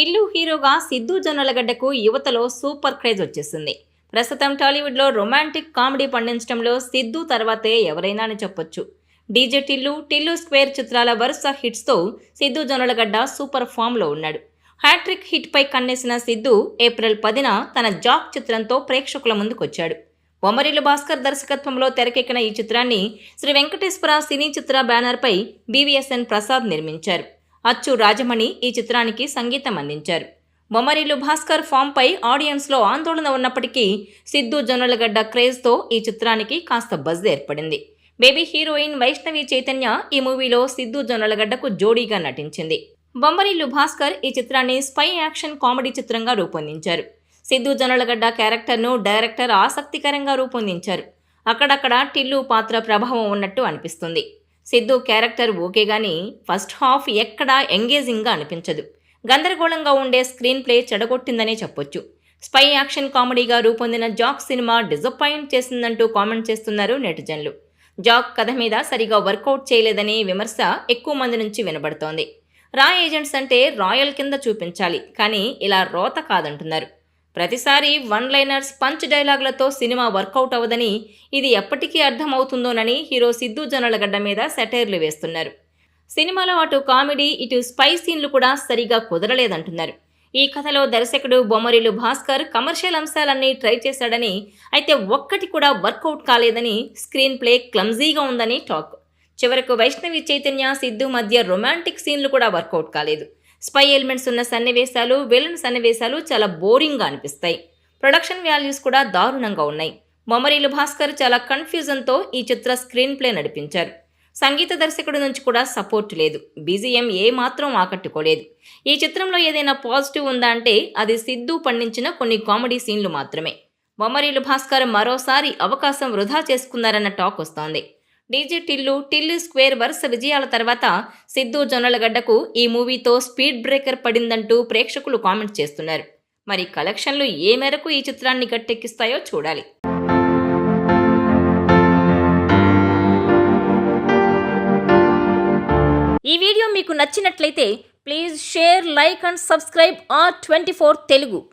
టిల్లు హీరోగా సిద్ధు జొన్నలగడ్డకు యువతలో super craze వచ్చేసింది. ప్రస్తుతం టాలీవుడ్లో రొమాంటిక్ కామెడీ పండించడంలో సిద్ధు తర్వాతే ఎవరైనా అని చెప్పొచ్చు. డీజే టిల్లు, టిల్లు స్క్వేర్ చిత్రాల వరుస హిట్స్తో సిద్ధు జొన్నలగడ్డ సూపర్ ఫామ్లో ఉన్నాడు. హ్యాట్రిక్ హిట్పై కన్నేసిన సిద్ధు ఏప్రిల్ 10న తన జాక్ చిత్రంతో ప్రేక్షకుల ముందుకొచ్చాడు. బొమ్మరిల్లు భాస్కర్ దర్శకత్వంలో తెరకెక్కిన ఈ చిత్రాన్ని శ్రీ వెంకటేశ్వర సినీ చిత్ర బ్యానర్పై బీవీఎస్ఎన్ ప్రసాద్ నిర్మించారు. అచ్చు రాజమణి ఈ చిత్రానికి సంగీతం అందించారు. బొమ్మరిల్లు భాస్కర్ ఫామ్పై ఆడియన్స్లో ఆందోళన ఉన్నప్పటికీ సిద్ధు జొన్నలగడ్డ క్రేజ్తో ఈ చిత్రానికి కాస్త బజ్ ఏర్పడింది. బేబీ హీరోయిన్ వైష్ణవి చైతన్య ఈ మూవీలో సిద్ధు జొన్నలగడ్డకు జోడీగా నటించింది. బొమ్మరిల్లు భాస్కర్ ఈ చిత్రాన్ని స్పై యాక్షన్ కామెడీ చిత్రంగా రూపొందించారు. సిద్ధు జొన్నలగడ్డ క్యారెక్టర్ను డైరెక్టర్ ఆసక్తికరంగా రూపొందించారు. అక్కడక్కడ టిల్లు పాత్ర ప్రభావం ఉన్నట్టు అనిపిస్తుంది. సిద్ధు క్యారెక్టర్ ఓకే గానీ ఫస్ట్ హాఫ్ ఎక్కడా ఎంగేజింగ్గా అనిపించదు. గందరగోళంగా ఉండే స్క్రీన్ ప్లే చెడగొట్టిందనే చెప్పొచ్చు. స్పై యాక్షన్ కామెడీగా రూపొందిన జాక్ సినిమా డిసప్పాయింట్ చేసిందంటూ కామెంట్ చేస్తున్నారు నెటిజన్లు. జాక్ కథ మీద సరిగా వర్కౌట్ చేయలేదని విమర్శ ఎక్కువ మంది నుంచి వినబడుతోంది. రా ఏజెంట్స్ అంటే రాయల్ కింద చూపించాలి, కానీ ఇలా రోత కాదంటున్నారు. ప్రతిసారి వన్ లైనర్స్ పంచ్ డైలాగులతో సినిమా వర్కౌట్ అవ్వదని, ఇది ఎప్పటికీ అర్థమవుతుందోనని హీరో సిద్ధు జొన్నలగడ్డ మీద సెటైర్లు వేస్తున్నారు. సినిమాలో అటు కామెడీ ఇటు స్పై సీన్లు కూడా సరిగా కుదరలేదంటున్నారు. ఈ కథలో దర్శకుడు బొమ్మరిల్లు భాస్కర్ కమర్షియల్ అంశాలన్నీ ట్రై చేశాడని, అయితే ఒక్కటి కూడా వర్కౌట్ కాలేదని, స్క్రీన్ ప్లే క్లమ్జీగా ఉందని టాక్. చివరకు వైష్ణవి చైతన్య సిద్ధు మధ్య రొమాంటిక్ సీన్లు కూడా వర్కౌట్ కాలేదు. స్పై ఎలిమెంట్స్ ఉన్న సన్నివేశాలు, విలన్ సన్నివేశాలు చాలా బోరింగ్గా అనిపిస్తాయి. ప్రొడక్షన్ వాల్యూస్ కూడా దారుణంగా ఉన్నాయి. బొమ్మరిల్లు భాస్కర్ చాలా కన్ఫ్యూజన్తో ఈ చిత్ర స్క్రీన్ ప్లే నడిపించారు. సంగీత దర్శకుడి నుంచి కూడా సపోర్ట్ లేదు. బీజీఎం ఏమాత్రం ఆకట్టుకోలేదు. ఈ చిత్రంలో ఏదైనా పాజిటివ్ ఉందా అంటే అది సిద్ధు పండించిన కొన్ని కామెడీ సీన్లు మాత్రమే. బొమ్మరిల్లు భాస్కర్ మరోసారి అవకాశం వృధా చేసుకున్నారన్న టాక్ వస్తోంది. డీజే టిల్లు, టిల్లు స్క్వేర్ వరుస విజయాల తర్వాత సిద్ధు జొన్నలగడ్డకు ఈ మూవీతో స్పీడ్ బ్రేకర్ పడిందంటూ ప్రేక్షకులు కామెంట్ చేస్తున్నారు. మరి కలెక్షన్లు ఏ మేరకు ఈ చిత్రాన్ని గట్టెక్కిస్తాయో చూడాలి. ఈ వీడియో మీకు నచ్చినట్లయితే please share, like and subscribe R24 Telugu.